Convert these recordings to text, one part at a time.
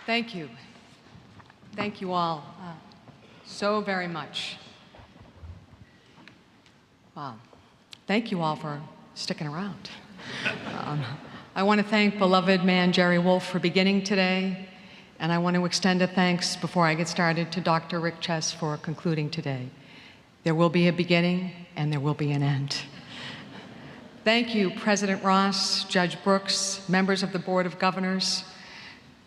Thank you. Thank you all so very much. Wow. Thank you all for sticking around. I want to thank beloved man Jerry Wolf for beginning today, and I want to extend a thanks before I get started to Dr. Rick Chess for concluding today. There will be a beginning and there will be an end. Thank you, President Ross, Judge Brooks, members of the Board of Governors,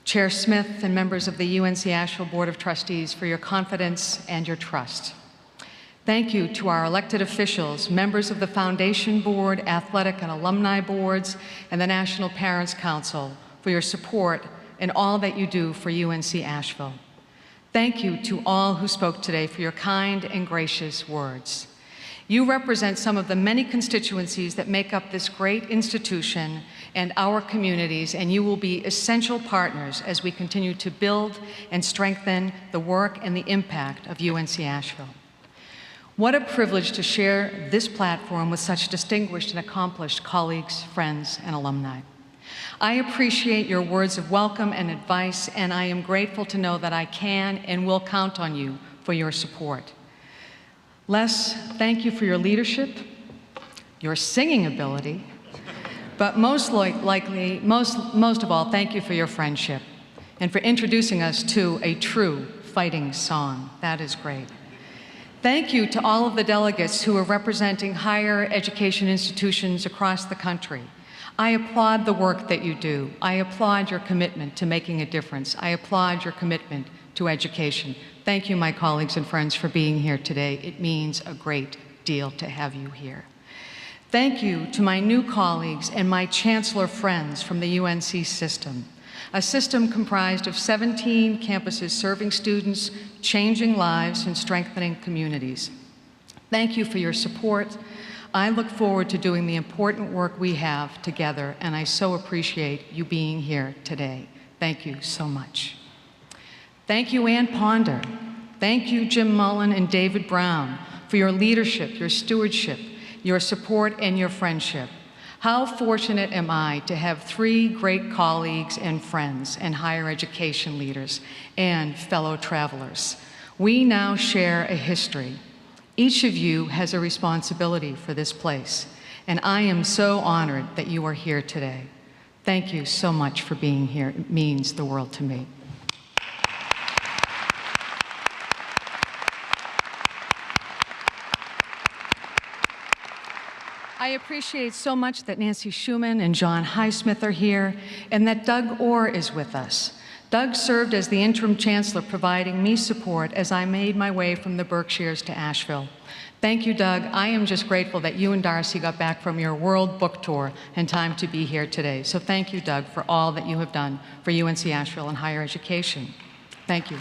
Chair Smith, and members of the UNC Asheville Board of Trustees for your confidence and your trust. Thank you to our elected officials, members of the Foundation Board, Athletic and Alumni Boards, and the National Parents Council for your support in all that you do for UNC Asheville. Thank you to all who spoke today for your kind and gracious words. You represent some of the many constituencies that make up this great institution and our communities, and you will be essential partners as we continue to build and strengthen the work and the impact of UNC Asheville. What a privilege to share this platform with such distinguished and accomplished colleagues, friends, and alumni. I appreciate your words of welcome and advice, and I am grateful to know that I can and will count on you for your support. Les, thank you for your leadership, your singing ability, but most of all, thank you for your friendship and for introducing us to a true fighting song. That is great. Thank you to all of the delegates who are representing higher education institutions across the country. I applaud the work that you do. I applaud your commitment to making a difference. I applaud your commitment to education. Thank you, my colleagues and friends, for being here today. It means a great deal to have you here. Thank you to my new colleagues and my Chancellor friends from the UNC system, a system comprised of 17 campuses serving students, changing lives, and strengthening communities. Thank you for your support. I look forward to doing the important work we have together, and I so appreciate you being here today. Thank you so much. Thank you, Ann Ponder. Thank you, Jim Mullen and David Brown, for your leadership, your stewardship, your support, and your friendship. How fortunate am I to have three great colleagues and friends and higher education leaders and fellow travelers. We now share a history. Each of you has a responsibility for this place, and I am so honored that you are here today. Thank you so much for being here. It means the world to me. I appreciate so much that Nancy Schumann and John Highsmith are here, and that Doug Orr is with us. Doug served as the interim chancellor, providing me support as I made my way from the Berkshires to Asheville. Thank you, Doug. I am just grateful that you and Darcy got back from your world book tour in time to be here today. So thank you, Doug, for all that you have done for UNC Asheville and higher education. Thank you.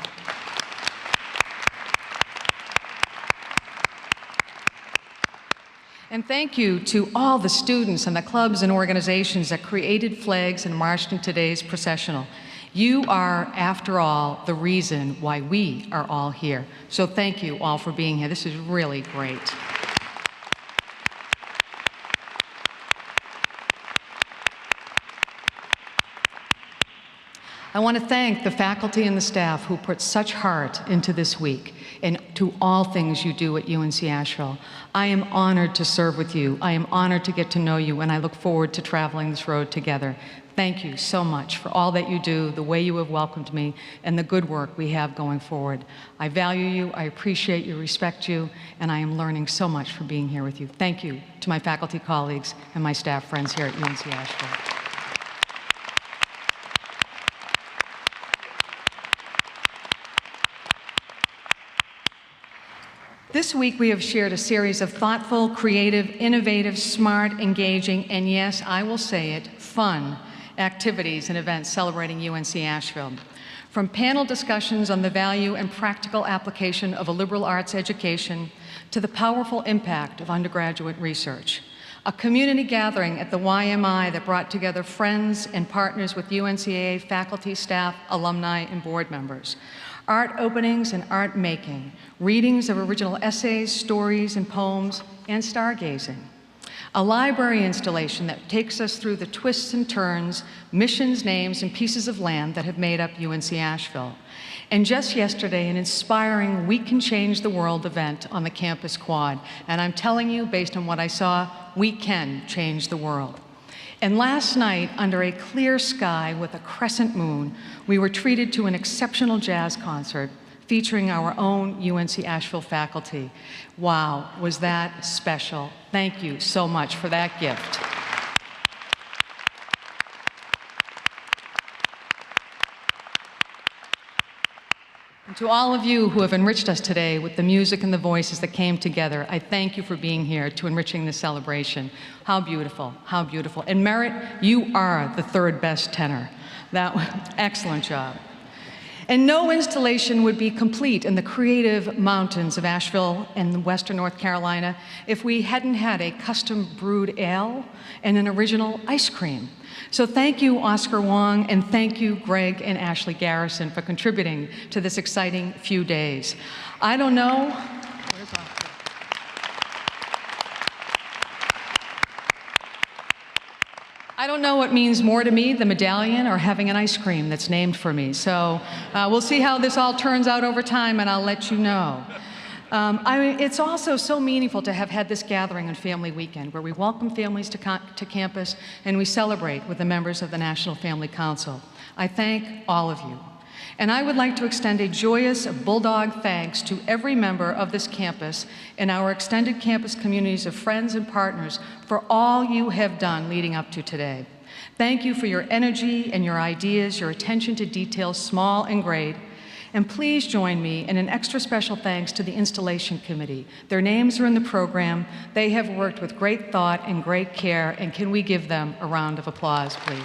And thank you to all the students and the clubs and organizations that created flags and marched in today's processional. You are, after all, the reason why we are all here. So thank you all for being here. This is really great. I want to thank the faculty and the staff who put such heart into this week and to all things you do at UNC Asheville. I am honored to serve with you. I am honored to get to know you, and I look forward to traveling this road together. Thank you so much for all that you do, the way you have welcomed me, and the good work we have going forward. I value you, I appreciate you, respect you, and I am learning so much from being here with you. Thank you to my faculty colleagues and my staff friends here at UNC Asheville. This week we have shared a series of thoughtful, creative, innovative, smart, engaging, and yes, I will say it, fun activities and events celebrating UNC Asheville. From panel discussions on the value and practical application of a liberal arts education to the powerful impact of undergraduate research. A community gathering at the YMI that brought together friends and partners with UNCAA faculty, staff, alumni, and board members. Art openings and art making, readings of original essays, stories, and poems, and stargazing. a library installation that takes us through the twists and turns, missions, names, and pieces of land that have made up UNC Asheville. And just yesterday, an inspiring We Can Change the World event on the campus quad. And I'm telling you, based on what I saw, we can change the world. And last night, under a clear sky with a crescent moon, we were treated to an exceptional jazz concert featuring our own UNC Asheville faculty. Wow, was that special. Thank you so much for that gift. And to all of you who have enriched us today with the music and the voices that came together, I thank you for being here to enriching this celebration. How beautiful, how beautiful. And Merritt, you are the third best tenor. Excellent job. And no installation would be complete in the creative mountains of Asheville and western North Carolina if we hadn't had a custom brewed ale and an original ice cream. So thank you, Oscar Wong, and thank you, Greg and Ashley Garrison, for contributing to this exciting few days. I don't know. I don't know what means more to me, the medallion or having an ice cream that's named for me. So we'll see how this all turns out over time, and I'll let you know. It's also so meaningful to have had this gathering on Family Weekend, where we welcome families to campus and we celebrate with the members of the National Family Council. I thank all of you. And I would like to extend a joyous bulldog thanks to every member of this campus and our extended campus communities of friends and partners for all you have done leading up to today. Thank you for your energy and your ideas, your attention to detail, small and great. And please join me in an extra special thanks to the Installation Committee. Their names are in the program. They have worked with great thought and great care, and can we give them a round of applause, please?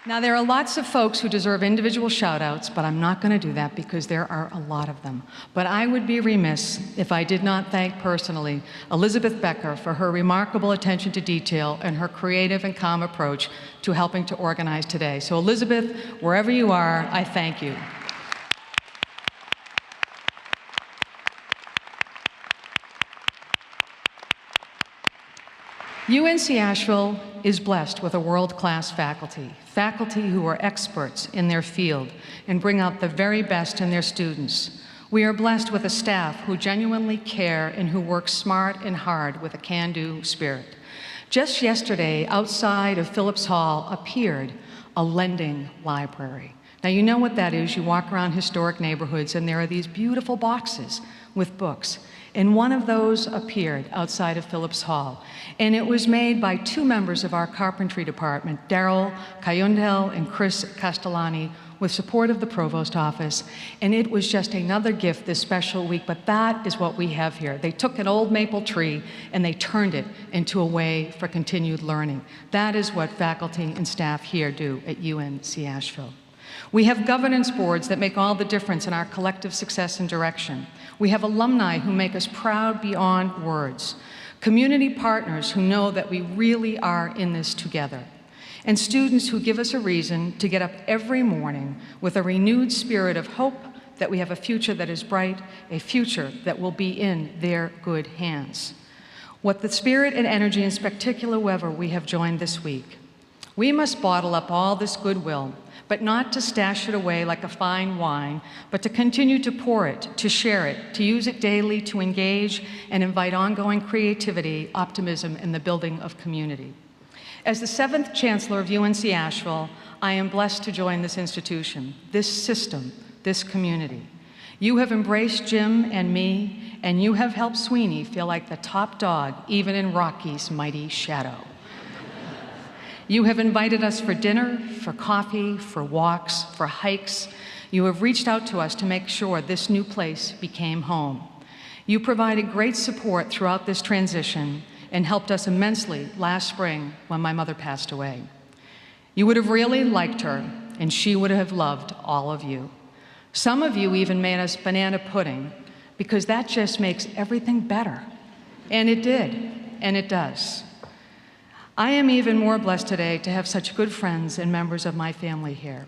Now, there are lots of folks who deserve individual shout-outs, but I'm not going to do that because there are a lot of them. But I would be remiss if I did not thank personally Elizabeth Becker for her remarkable attention to detail and her creative and calm approach to helping to organize today. So Elizabeth, wherever you are, I thank you. UNC Asheville is blessed with a world-class faculty who are experts in their field and bring out the very best in their students. We are blessed with a staff who genuinely care and who work smart and hard with a can-do spirit. Just yesterday, outside of Phillips Hall appeared a lending library. Now, you know what that is. You walk around historic neighborhoods and there are these beautiful boxes with books. And one of those appeared outside of Phillips Hall. And it was made by two members of our carpentry department, Daryl Cayundel and Chris Castellani, with support of the provost office. And it was just another gift this special week, but that is what we have here. They took an old maple tree and they turned it into a way for continued learning. That is what faculty and staff here do at UNC Asheville. We have governance boards that make all the difference in our collective success and direction. We have alumni who make us proud beyond words. Community partners who know that we really are in this together. And students who give us a reason to get up every morning with a renewed spirit of hope that we have a future that is bright, a future that will be in their good hands. What the spirit and energy and spectacular weather we have joined this week. We must bottle up all this goodwill, but not to stash it away like a fine wine, but to continue to pour it, to share it, to use it daily, to engage and invite ongoing creativity, optimism, and the building of community. As the 7th Chancellor of UNC Asheville, I am blessed to join this institution, this system, this community. You have embraced Jim and me, and you have helped Sweeney feel like the top dog, even in Rocky's mighty shadow. You have invited us for dinner, for coffee, for walks, for hikes. You have reached out to us to make sure this new place became home. You provided great support throughout this transition and helped us immensely last spring when my mother passed away. You would have really liked her, and she would have loved all of you. Some of you even made us banana pudding, because that just makes everything better. And it did, and it does. I am even more blessed today to have such good friends and members of my family here.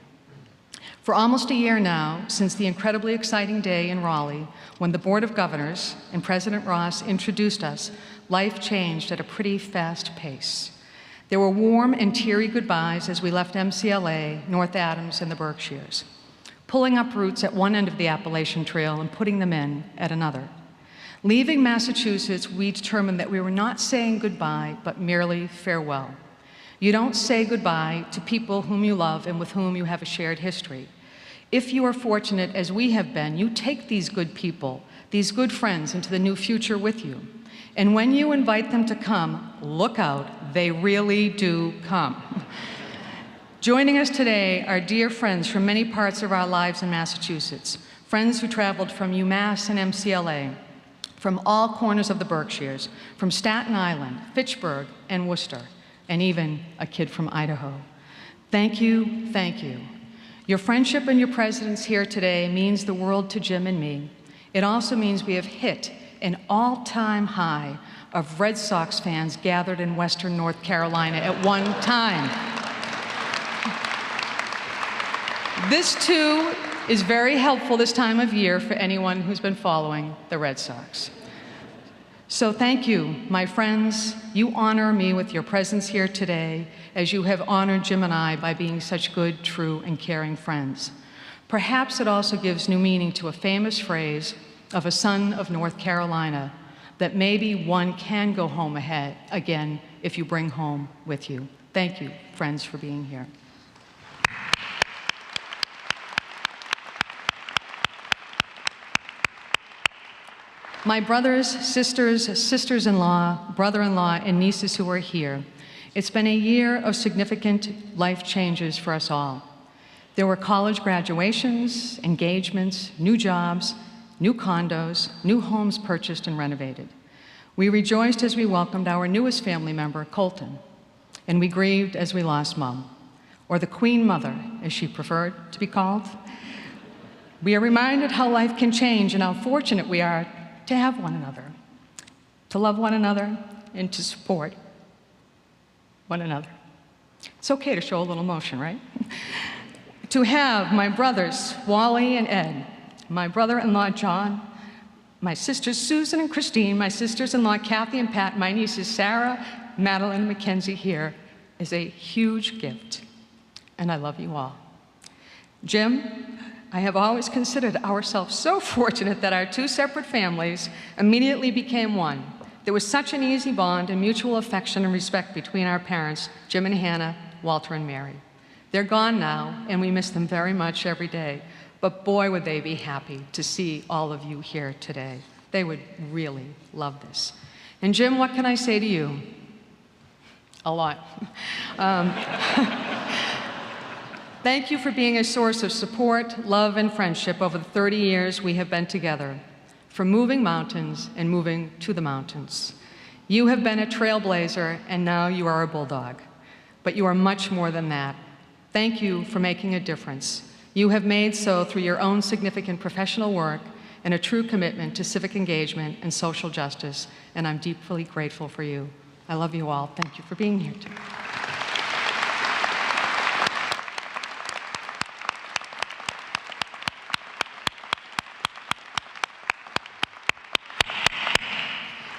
For almost a year now, since the incredibly exciting day in Raleigh, when the Board of Governors and President Ross introduced us, life changed at a pretty fast pace. There were warm and teary goodbyes as we left MCLA, North Adams, and the Berkshires, pulling up roots at one end of the Appalachian Trail and putting them in at another. Leaving Massachusetts, we determined that we were not saying goodbye, but merely farewell. You don't say goodbye to people whom you love and with whom you have a shared history. If you are fortunate, as we have been, you take these good people, these good friends, into the new future with you. And when you invite them to come, look out, they really do come. Joining us today are dear friends from many parts of our lives in Massachusetts, friends who traveled from UMass and MCLA, from all corners of the Berkshires, from Staten Island, Fitchburg, and Worcester, and even a kid from Idaho. Thank you, thank you. Your friendship and your presence here today means the world to Jim and me. It also means we have hit an all-time high of Red Sox fans gathered in Western North Carolina at one time. This, too, is very helpful this time of year for anyone who's been following the Red Sox. So thank you, my friends. You honor me with your presence here today, as you have honored Jim and I by being such good, true, and caring friends. Perhaps it also gives new meaning to a famous phrase of a son of North Carolina, that maybe one can go home again if you bring home with you. Thank you, friends, for being here. My brothers, sisters, sisters-in-law, brother-in-law, and nieces who are here, it's been a year of significant life changes for us all. There were college graduations, engagements, new jobs, new condos, new homes purchased and renovated. We rejoiced as we welcomed our newest family member, Colton, and we grieved as we lost Mom, or the Queen Mother, as she preferred to be called. We are reminded how life can change and how fortunate we are to have one another, to love one another, and to support one another. It's okay to show a little emotion, right? To have my brothers, Wally and Ed, my brother-in-law, John, my sisters, Susan and Christine, my sisters-in-law, Kathy and Pat, my nieces, Sarah, Madeline, and Mackenzie here, is a huge gift, and I love you all. Jim, I have always considered ourselves so fortunate that our two separate families immediately became one. There was such an easy bond and mutual affection and respect between our parents, Jim and Hannah, Walter and Mary. They're gone now, and we miss them very much every day, but boy, would they be happy to see all of you here today. They would really love this. And Jim, what can I say to you? A lot. Thank you for being a source of support, love, and friendship over the 30 years we have been together, from moving mountains and moving to the mountains. You have been a trailblazer, and now you are a bulldog. But you are much more than that. Thank you for making a difference. You have made so through your own significant professional work and a true commitment to civic engagement and social justice, and I'm deeply grateful for you. I love you all. Thank you for being here today.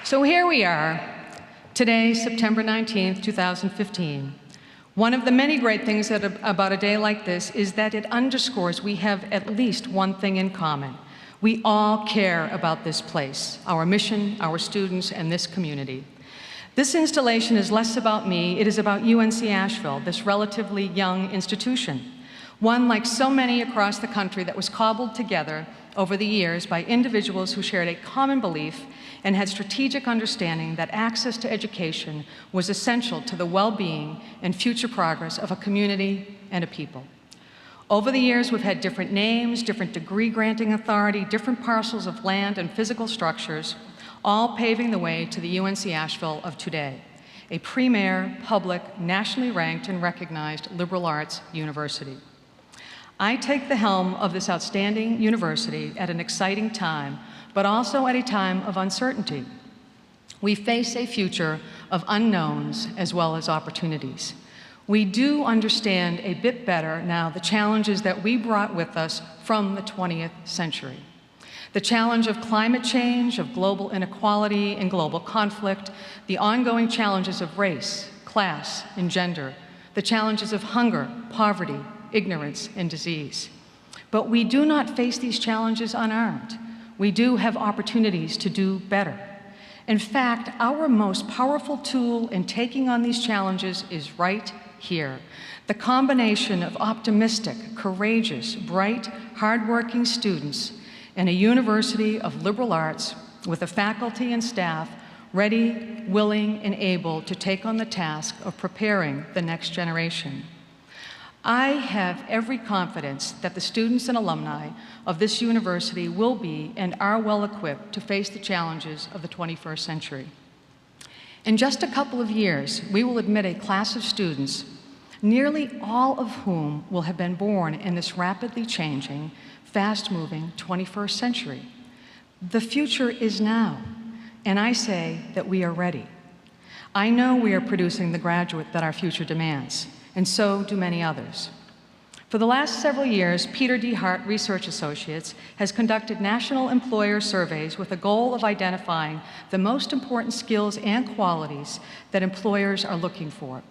So here we are, today, September 19th, 2015. One of the many great things about a day like this is that it underscores we have at least one thing in common. We all care about this place, our mission, our students, and this community. This installation is less about me, it is about UNC Asheville, this relatively young institution. One, like so many across the country, that was cobbled together over the years by individuals who shared a common belief and had strategic understanding that access to education was essential to the well-being and future progress of a community and a people. Over the years, we've had different names, different degree-granting authority, different parcels of land and physical structures, all paving the way to the UNC Asheville of today, a premier, public, nationally ranked and recognized liberal arts university. I take the helm of this outstanding university at an exciting time, but also at a time of uncertainty. We face a future of unknowns as well as opportunities. We do understand a bit better now the challenges that we brought with us from the 20th century. The challenge of climate change, of global inequality and global conflict, the ongoing challenges of race, class, and gender, the challenges of hunger, poverty, ignorance, and disease. But we do not face these challenges unarmed. We do have opportunities to do better. In fact, our most powerful tool in taking on these challenges is right here. The combination of optimistic, courageous, bright, hardworking students in a university of liberal arts with a faculty and staff ready, willing, and able to take on the task of preparing the next generation. I have every confidence that the students and alumni of this university will be and are well equipped to face the challenges of the 21st century. In just a couple of years, we will admit a class of students, nearly all of whom will have been born in this rapidly changing, fast-moving 21st century. The future is now, and I say that we are ready. I know we are producing the graduate that our future demands, and so do many others. For the last several years, Peter D. Hart Research Associates has conducted national employer surveys with the goal of identifying the most important skills and qualities that employers are looking for.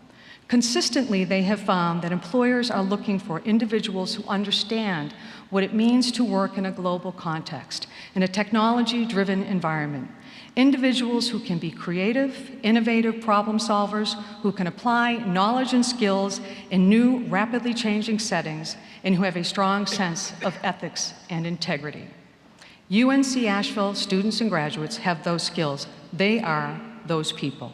Consistently, they have found that employers are looking for individuals who understand what it means to work in a global context, in a technology-driven environment. Individuals who can be creative, innovative problem solvers, who can apply knowledge and skills in new, rapidly changing settings, and who have a strong sense of ethics and integrity. UNC Asheville students and graduates have those skills. They are those people.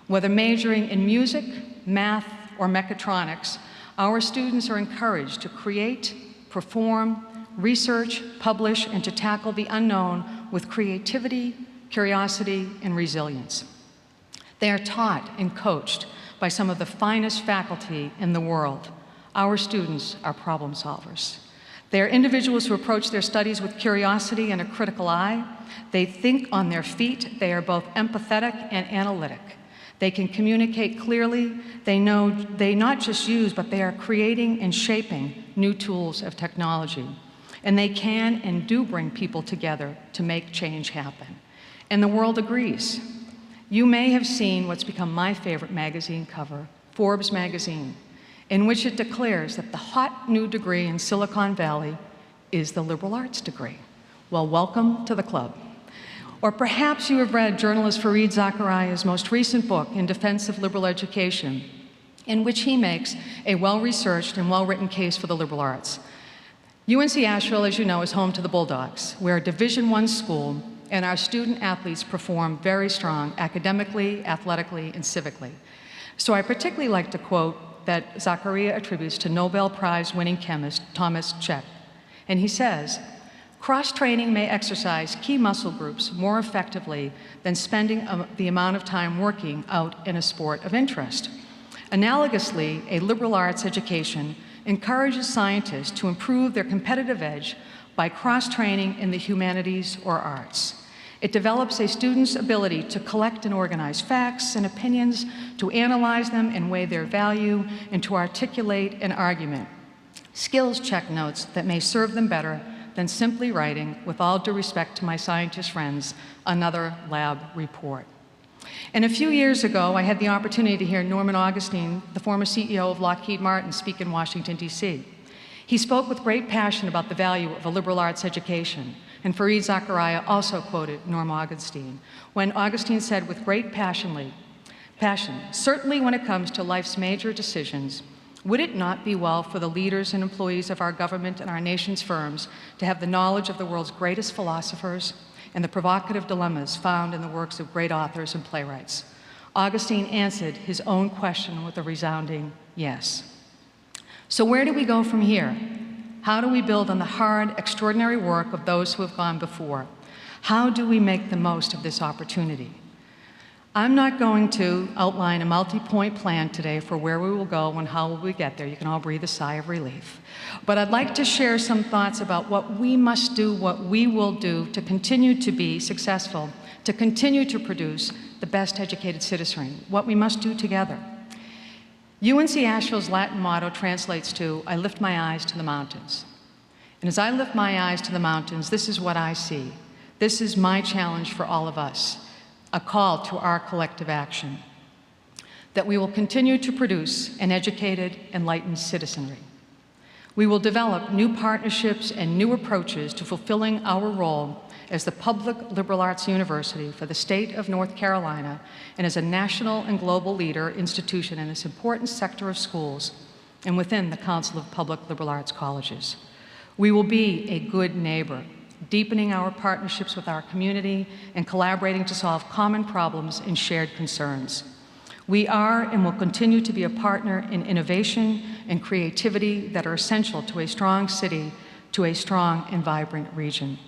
Whether majoring in music, math, or mechatronics, our students are encouraged to create, perform, research, publish, and to tackle the unknown with creativity, curiosity, and resilience. They are taught and coached by some of the finest faculty in the world. Our students are problem solvers. They are individuals who approach their studies with curiosity and a critical eye. They think on their feet. They are both empathetic and analytic. They can communicate clearly. They not just use, but they are creating and shaping new tools of technology. And they can and do bring people together to make change happen. And the world agrees. You may have seen what's become my favorite magazine cover, Forbes magazine, in which it declares that the hot new degree in Silicon Valley is the liberal arts degree. Well, welcome to the club. Or perhaps you have read journalist Fareed Zakaria's most recent book, In Defense of Liberal Education, in which he makes a well-researched and well-written case for the liberal arts. UNC Asheville, as you know, is home to the Bulldogs. We're a Division I school, and our student athletes perform very strong academically, athletically, and civically. So I particularly like to quote that Zakaria attributes to Nobel Prize-winning chemist Thomas Cech. And he says, "Cross-training may exercise key muscle groups more effectively than spending the amount of time working out in a sport of interest. Analogously, a liberal arts education encourages scientists to improve their competitive edge by cross-training in the humanities or arts. It develops a student's ability to collect and organize facts and opinions, to analyze them and weigh their value, and to articulate an argument. Skills, Cech notes, that may serve them better than simply writing, with all due respect to my scientist friends, another lab report." And a few years ago, I had the opportunity to hear Norman Augustine, the former CEO of Lockheed Martin, speak in Washington, D.C. He spoke with great passion about the value of a liberal arts education, and Fareed Zakaria also quoted Norm Augustine, when Augustine said with great passion, "Certainly when it comes to life's major decisions, would it not be well for the leaders and employees of our government and our nation's firms to have the knowledge of the world's greatest philosophers and the provocative dilemmas found in the works of great authors and playwrights?" Augustine answered his own question with a resounding yes. So where do we go from here? How do we build on the hard, extraordinary work of those who have gone before? How do we make the most of this opportunity? I'm not going to outline a multi-point plan today for where we will go and how will we get there. You can all breathe a sigh of relief. But I'd like to share some thoughts about what we must do, what we will do to continue to be successful, to continue to produce the best educated citizenry, what we must do together. UNC Asheville's Latin motto translates to, "I lift my eyes to the mountains." And as I lift my eyes to the mountains, this is what I see. This is my challenge for all of us, a call to our collective action, that we will continue to produce an educated, enlightened citizenry. We will develop new partnerships and new approaches to fulfilling our role as the public liberal arts university for the state of North Carolina and as a national and global leader institution in this important sector of schools and within the Council of Public Liberal Arts Colleges. We will be a good neighbor, deepening our partnerships with our community and collaborating to solve common problems and shared concerns. We are and will continue to be a partner in innovation and creativity that are essential to a strong city, to a strong and vibrant region.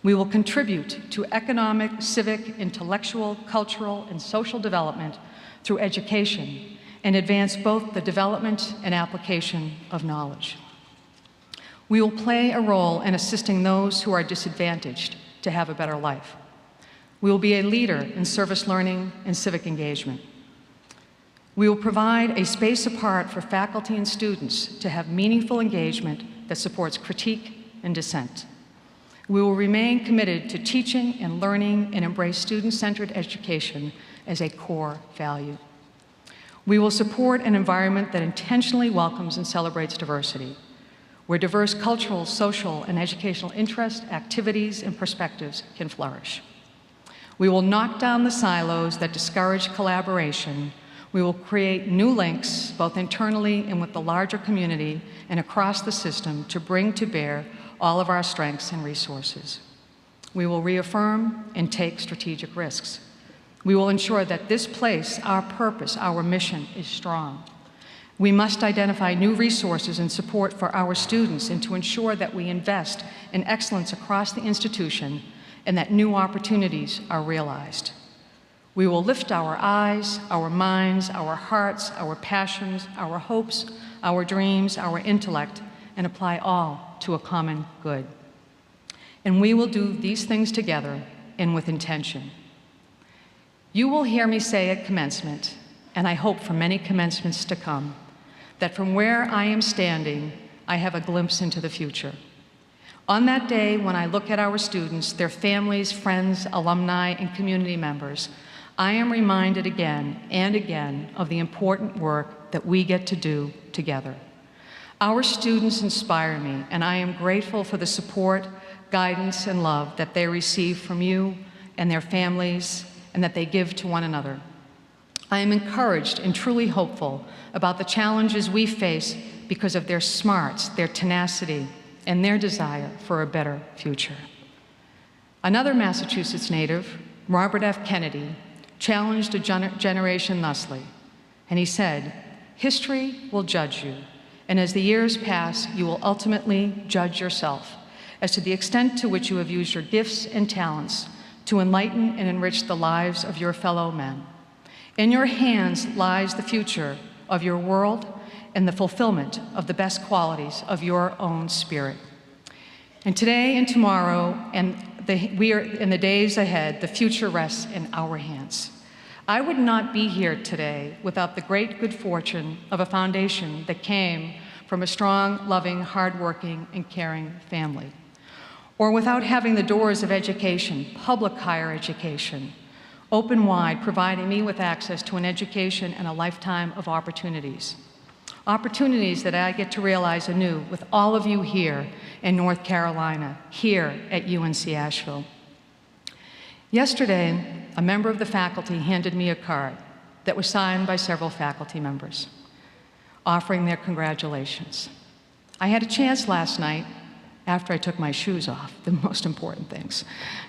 We will contribute to economic, civic, intellectual, cultural, and social development through education and advance both the development and application of knowledge. We will play a role in assisting those who are disadvantaged to have a better life. We will be a leader in service learning and civic engagement. We will provide a space apart for faculty and students to have meaningful engagement that supports critique and dissent. We will remain committed to teaching and learning and embrace student-centered education as a core value. We will support an environment that intentionally welcomes and celebrates diversity, where diverse cultural, social, and educational interests, activities, and perspectives can flourish. We will knock down the silos that discourage collaboration. We will create new links, both internally and with the larger community and across the system, to bring to bear all of our strengths and resources. We will reaffirm and take strategic risks. We will ensure that this place, our purpose, our mission is strong. We must identify new resources and support for our students and to ensure that we invest in excellence across the institution and that new opportunities are realized. We will lift our eyes, our minds, our hearts, our passions, our hopes, our dreams, our intellect, and apply all to a common good. And we will do these things together and with intention. You will hear me say at commencement, and I hope for many commencements to come, that from where I am standing, I have a glimpse into the future. On that day, when I look at our students, their families, friends, alumni, and community members, I am reminded again and again of the important work that we get to do together. Our students inspire me, and I am grateful for the support, guidance, and love that they receive from you and their families, and that they give to one another. I am encouraged and truly hopeful about the challenges we face because of their smarts, their tenacity, and their desire for a better future. Another Massachusetts native, Robert F. Kennedy, challenged a generation thusly, and he said, "History will judge you, and as the years pass, you will ultimately judge yourself as to the extent to which you have used your gifts and talents to enlighten and enrich the lives of your fellow men. In your hands lies the future of your world and the fulfillment of the best qualities of your own spirit." And today and tomorrow and in the days ahead, the future rests in our hands. I would not be here today without the great good fortune of a foundation that came from a strong, loving, hardworking, and caring family, or without having the doors of education, public higher education, open wide, providing me with access to an education and a lifetime of opportunities. Opportunities that I get to realize anew with all of you here in North Carolina, here at UNC Asheville. Yesterday, a member of the faculty handed me a card that was signed by several faculty members, offering their congratulations. I had a chance last night, after I took my shoes off, the most important things,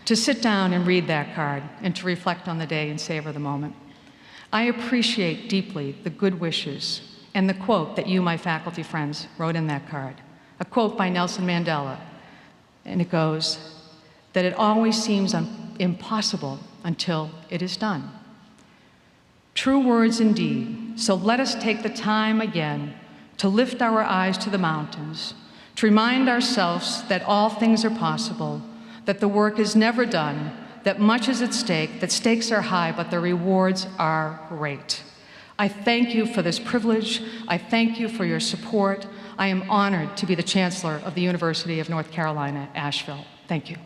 to sit down and read that card and to reflect on the day and savor the moment. I appreciate deeply the good wishes and the quote that you, my faculty friends, wrote in that card, a quote by Nelson Mandela, and it goes, that it always seems impossible until it is done. True words indeed, so let us take the time again to lift our eyes to the mountains, to remind ourselves that all things are possible, that the work is never done, that much is at stake, that stakes are high, but the rewards are great. I thank you for this privilege. I thank you for your support. I am honored to be the Chancellor of the University of North Carolina, Asheville. Thank you.